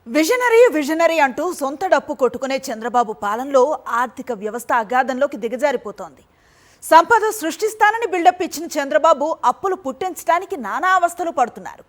Visionary అంటూ సొంత డప్పు కొట్టుకునే చంద్రబాబు పాలనలో ఆర్థిక వ్యవస్థ అగాధంలోకి దిగజారిపోతోంది. సంపద సృష్టిస్తానని బిల్డప్ ఇచ్చిన చంద్రబాబు అప్పులు పుట్టించడానికి నానా అవస్థలు పడుతున్నారు.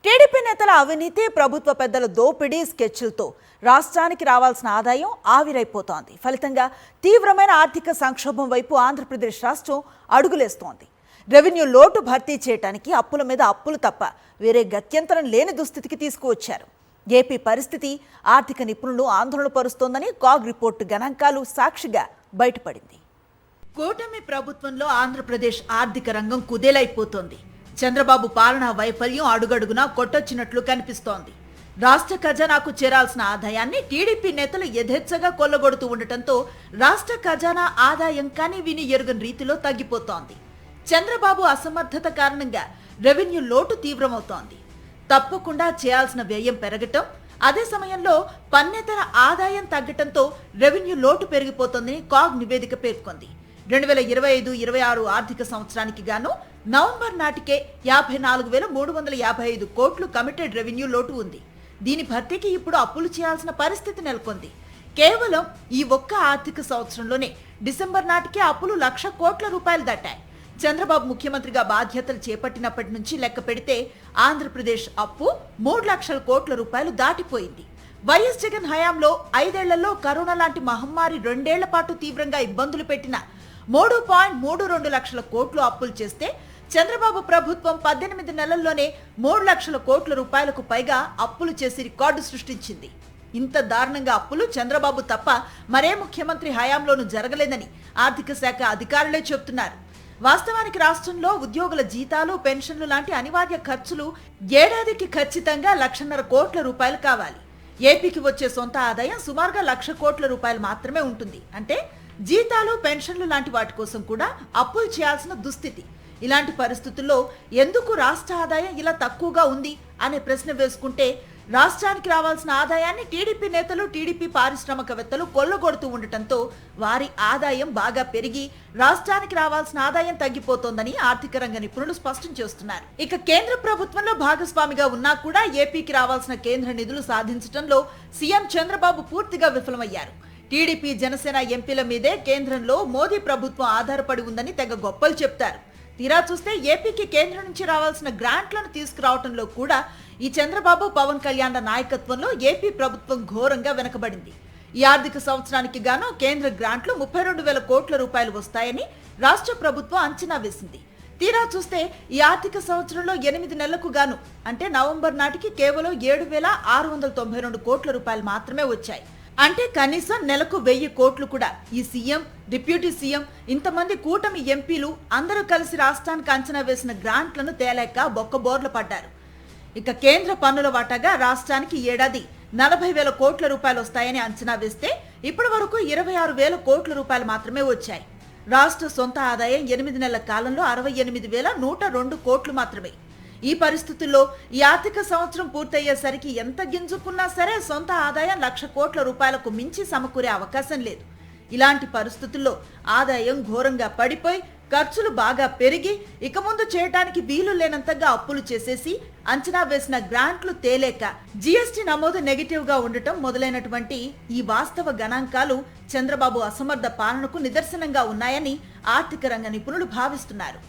టీడీపీ నేతల అవినీతి, ప్రభుత్వ పెద్దల దోపిడీ స్కెచ్లతో రాష్ట్రానికి రావాల్సిన ఆదాయం ఆవిరైపోతోంది. ఫలితంగా తీవ్రమైన ఆర్థిక సంక్షోభం వైపు ఆంధ్రప్రదేశ్ రాష్ట్రం అడుగులేస్తోంది. రెవెన్యూ లోటు భర్తీ చేయడానికి అప్పుల మీద అప్పులు తప్ప వేరే గత్యంతరం లేని దుస్థితికి తీసుకువచ్చారు. ఏపీ పరిస్థితి ఆర్థిక నిపుణులు ఆందోళన పరుస్తోందని కాగ్ రిపోర్టు గణాంకాలు సాక్షిగా బయటపడింది. కూటమి ప్రభుత్వంలో ఆంధ్రప్రదేశ్ ఆర్థిక రంగం కుదేలైపోతోంది. చంద్రబాబు పాలనా వైఫల్యం అడుగడుగునా కొట్టొచ్చినట్లు కనిపిస్తోంది. రాష్ట్ర ఖజానాకు చేరాల్సిన ఆదాయాన్ని టీడీపీ నేతలు యథేచ్ఛగా కొల్లగొడుతూ ఉండటంతో రాష్ట్ర ఖజానా ఆదాయం కని విని ఎరుగని రీతిలో తగ్గిపోతోంది. చంద్రబాబు అసమర్థత కారణంగా రెవెన్యూ లోటు తీవ్రమవుతోంది. తప్పకుండా చేయాల్సిన వ్యయం పెరగటం, అదే సమయంలో పన్నేతర ఆదాయం తగ్గటంతో రెవెన్యూ లోటు పెరిగిపోతోందని కాగ్ నివేదిక పేర్కొంది. 2025-26 ఆర్థిక సంవత్సరానికి గాను నవంబర్ నాటికే 54,355 కోట్లు కమిటెడ్ రెవెన్యూ లోటు ఉంది. దీని భర్తీకి ఇప్పుడు అప్పులు చేయాల్సిన పరిస్థితి నెలకొంది. కేవలం ఈ ఒక్క ఆర్థిక సంవత్సరంలోనే డిసెంబర్ నాటికే అప్పులు 1,00,000 కోట్ల రూపాయలు దాటాయి. చంద్రబాబు ముఖ్యమంత్రిగా బాధ్యతలు చేపట్టినప్పటి నుంచి లెక్క పెడితే ఆంధ్రప్రదేశ్ అప్పు 3,00,000 కోట్ల రూపాయలు దాటిపోయింది. వైఎస్ జగన్ హయాంలో 5 ఏళ్లలో కరోనా లాంటి మహమ్మారి 2 ఏళ్ల పాటు తీవ్రంగా ఇబ్బందులు పెట్టిన 3.32 లక్షల కోట్లు అప్పులు చేస్తే చంద్రబాబు ప్రభుత్వం 18 నెలల్లోనే 3,00,000 కోట్ల రూపాయలకు పైగా అప్పులు చేసి రికార్డు సృష్టించింది. ఇంత దారుణంగా అప్పులు చంద్రబాబు తప్ప మరే ముఖ్యమంత్రి హయాంలోనూ జరగలేదని ఆర్థిక శాఖ అధికారులే చెబుతున్నారు. వాస్తవానికి రాష్ట్రంలో ఉద్యోగుల జీతాలు, పెన్షన్లు లాంటి అనివార్య ఖర్చులు ఏడాదికి ఖచ్చితంగా 1,50,000 కోట్ల రూపాయలు కావాలి. ఏపీకి వచ్చే సొంత ఆదాయం సుమారుగా 1,00,000 కోట్ల రూపాయలు మాత్రమే ఉంటుంది. అంటే జీతాలు, పెన్షన్లు లాంటి వాటి కోసం కూడా అప్పులు చేయాల్సిన దుస్థితి. ఇలాంటి పరిస్థితుల్లో ఎందుకు రాష్ట్ర ఆదాయం ఇలా తక్కువగా ఉంది అనే ప్రశ్న వేసుకుంటే రాష్ట్రానికి రావాల్సిన ఆదాయాన్ని టీడీపీ నేతలు, టీడీపీ పారిశ్రామికవేత్తలు కొల్లగొడుతూ ఉండటంతో వారి ఆదాయం బాగా పెరిగి రాష్ట్రానికి రావాల్సిన ఆదాయం తగ్గిపోతోందని ఆర్థిక రంగ నిపుణులు స్పష్టం చేస్తున్నారు. ఇక కేంద్ర ప్రభుత్వంలో భాగస్వామిగా ఉన్నా కూడా ఏపీకి రావాల్సిన కేంద్ర నిధులు సాధించడంలో సీఎం చంద్రబాబు పూర్తిగా విఫలమయ్యారు. టీడీపీ, జనసేన ఎంపీల మీదే కేంద్రంలో మోదీ ప్రభుత్వం ఆధారపడి ఉందని తెగ గొప్పలు చెప్తారు. తీరా చూస్తే ఏపీకి కేంద్రం నుంచి రావాల్సిన గ్రాంట్లను తీసుకురావడంలో కూడా ఈ చంద్రబాబు, పవన్ కళ్యాణ్ నాయకత్వంలో ఏపీ ప్రభుత్వం ఘోరంగా వెనకబడింది. ఈ ఆర్థిక సంవత్సరానికి గాను కేంద్ర గ్రాంట్లు 32,000 కోట్ల రూపాయలు వస్తాయని రాష్ట్ర ప్రభుత్వం అంచనా వేసింది. తీరా చూస్తే ఈ ఆర్థిక సంవత్సరంలో 8 నెలలకు గాను అంటే నవంబర్ నాటికి కేవలం 7,692 కోట్ల రూపాయలు మాత్రమే వచ్చాయి. అంటే కనీసం నెలకు 1,000 కోట్లు కూడా ఈ సీఎం, డిప్యూటీ సీఎం, ఇంతమంది కూటమి ఎంపీలు అందరూ కలిసి రాష్ట్రానికి అంచనా వేసిన గ్రాంట్లను తేలేక బొక్కబోర్లు పడ్డారు. ఇక కేంద్ర పన్నుల వాటాగా రాష్ట్రానికి ఏడాది 40,000 కోట్ల రూపాయలు వస్తాయని అంచనా వేస్తే ఇప్పటి వరకు 26,000 కోట్ల రూపాయలు మాత్రమే వచ్చాయి. రాష్ట్ర సొంత ఆదాయం 8 నెలల కాలంలో 68,102 కోట్లు మాత్రమే. ఈ పరిస్థితుల్లో ఈ ఆర్థిక సంవత్సరం పూర్తయ్యేసరికి ఎంత గింజుకున్నా సరే సొంత ఆదాయం 1,00,000 కోట్ల రూపాయలకు మించి సమకూరే అవకాశం లేదు. ఇలాంటి పరిస్థితుల్లో ఆదాయం ఘోరంగా పడిపోయి ఖర్చులు బాగా పెరిగి ఇక ముందు చేయటానికి వీలు లేనంతగా అప్పులు చేసేసి అంచనా వేసిన గ్రాంట్లు తేలేక జీఎస్టీ నమోదు నెగిటివ్ గా ఉండటం మొదలైనటువంటి ఈ వాస్తవ గణాంకాలు చంద్రబాబు అసమర్థ పాలనకు నిదర్శనంగా ఉన్నాయని ఆర్థిక రంగ నిపుణులు భావిస్తున్నారు.